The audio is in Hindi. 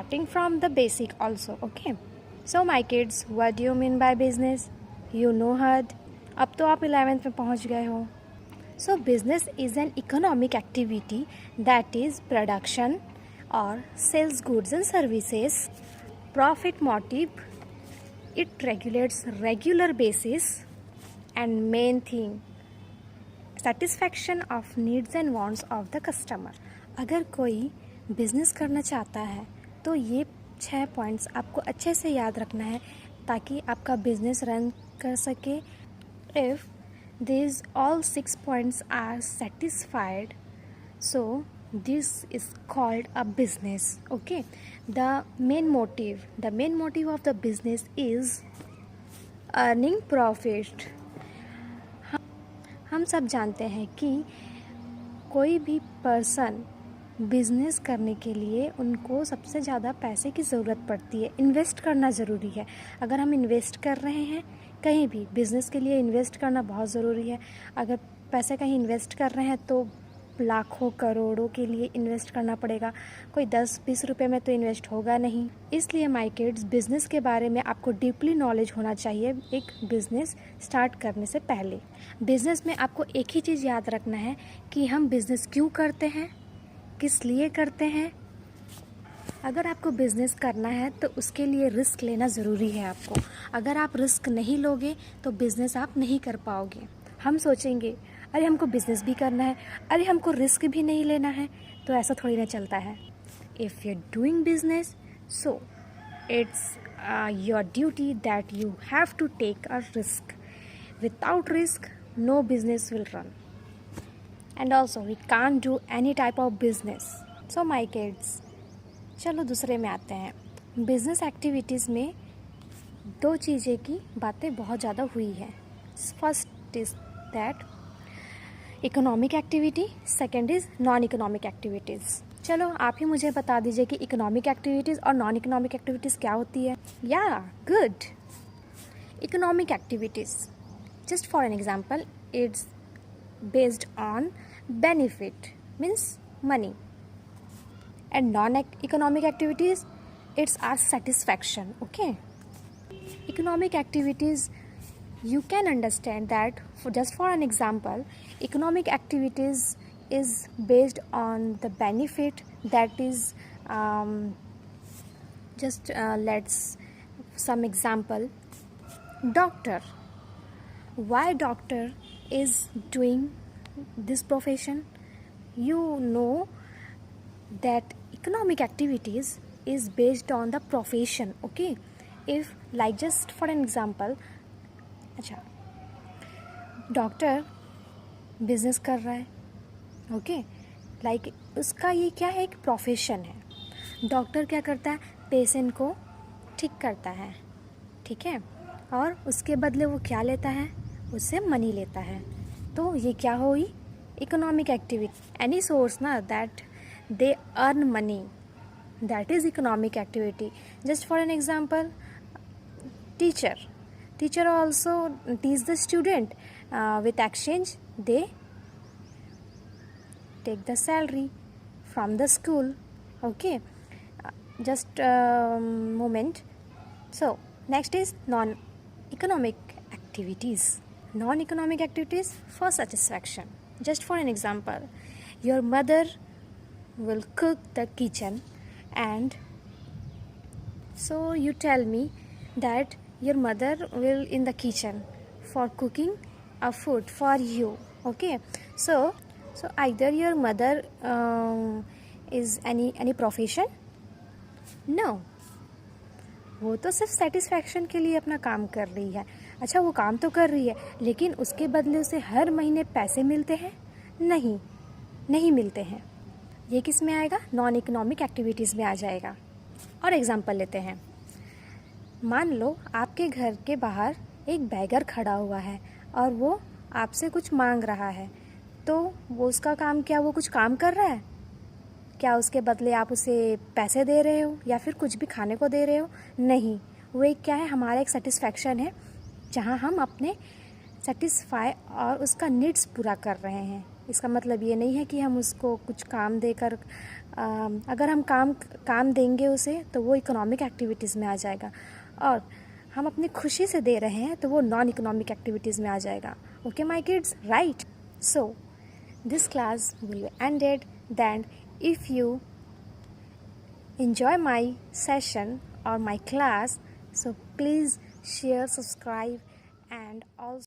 starting from the basic also. Okay, so my kids, what do you mean by business? You know heard. अब तो आप 11th में पहुंच गए हो. So business is an economic activity that is production or sells goods and services. Profit motive, it regulates regular basis, and main thing, satisfaction of needs and wants of the customer. अगर कोई बिजनेस करना चाहता है तो ये 6 पॉइंट्स आपको अच्छे से याद रखना है ताकि आपका बिजनेस रन कर सके. If these all 6 points are satisfied, so this is called a business. Okay, the main motive of the business is earning profit. हम सब जानते हैं कि कोई भी पर्सन बिजनेस करने के लिए उनको सबसे ज़्यादा पैसे की ज़रूरत पड़ती है. इन्वेस्ट करना ज़रूरी है. अगर हम इन्वेस्ट कर रहे हैं कहीं भी, बिज़नेस के लिए इन्वेस्ट करना बहुत ज़रूरी है. अगर पैसे कहीं इन्वेस्ट कर रहे हैं तो लाखों करोड़ों के लिए इन्वेस्ट करना पड़ेगा. कोई 10-20 रुपए में तो इन्वेस्ट होगा नहीं. इसलिए माय किड्स, बिज़नेस के बारे में आपको डीपली नॉलेज होना चाहिए एक बिज़नेस स्टार्ट करने से पहले. बिज़नेस में आपको एक ही चीज़ याद रखना है कि हम बिज़नेस क्यों करते हैं, किस लिए करते हैं. अगर आपको बिज़नेस करना है तो उसके लिए रिस्क लेना ज़रूरी है आपको. अगर आप रिस्क नहीं लोगे तो बिज़नेस आप नहीं कर पाओगे. हम सोचेंगे अरे हमको बिज़नेस भी करना है, अरे हमको रिस्क भी नहीं लेना है, तो ऐसा थोड़ी ना चलता है. If you doing business, so it's your duty that you have to take a risk. Without risk no business will run. And also we can't do any type of business. So my kids, चलो दूसरे में आते हैं. बिजनेस एक्टिविटीज़ में 2 चीज़ें की बातें बहुत ज़्यादा हुई हैं. First is that economic activity, second is non economic activities. चलो आप ही मुझे बता दीजिए कि इकोनॉमिक एक्टिविटीज़ और नॉन इकोनॉमिक एक्टिविटीज़ क्या होती है. या good. Economic activities, just for an example, it's based on benefit, means money. And non-economic activities, it's our satisfaction. Okay, economic activities, you can understand that just for an example, economic activities is based on the benefit that is let's some example. Doctor, why doctor is doing this profession? You know that economic activities is based on the profession. Okay, if like just for an example, अच्छा, डॉक्टर बिजनेस कर रहा है. ओके, लाइक उसका ये क्या है, एक प्रोफेशन है. डॉक्टर क्या करता है, पेशेंट को ठीक करता है. ठीक है, और उसके बदले वो क्या लेता है, उससे मनी लेता है. तो ये क्या हुई, इकोनॉमिक एक्टिविटी. एनी सोर्स ना that they earn money, that is economic activity. Just for an example, teacher also teach the student with exchange. They take the salary from the school. Okay, just moment. So next is non economic activities. Non economic activities for satisfaction. Just for an example, your mother will cook the kitchen, and so you tell me that your mother will in the kitchen for cooking a food for you. Okay, so either your mother is any profession? No, वो तो सिर्फ सेटिस्फैक्शन के लिए अपना काम कर रही है. अच्छा, वो काम तो कर रही है लेकिन उसके बदले उसे हर महीने पैसे मिलते हैं? नहीं मिलते हैं. ये किस में आएगा, नॉन इकोनॉमिक एक्टिविटीज़ में आ जाएगा. और एग्जांपल लेते हैं. मान लो आपके घर के बाहर एक बैगर खड़ा हुआ है और वो आपसे कुछ मांग रहा है. तो वो उसका काम क्या, वो कुछ काम कर रहा है क्या? उसके बदले आप उसे पैसे दे रहे हो या फिर कुछ भी खाने को दे रहे हो? नहीं, वो एक क्या है, हमारा एक सेटिस्फैक्शन है जहाँ हम अपने सेटिस्फाई और उसका नीड्स पूरा कर रहे हैं. इसका मतलब ये नहीं है कि हम उसको कुछ काम देकर अगर हम काम देंगे उसे तो वो इकोनॉमिक एक्टिविटीज़ में आ जाएगा, और हम अपनी खुशी से दे रहे हैं तो वो नॉन इकोनॉमिक एक्टिविटीज़ में आ जाएगा. Okay my kids, right? So this class will be ended. Then if you enjoy my session or my class, so please share, subscribe, and also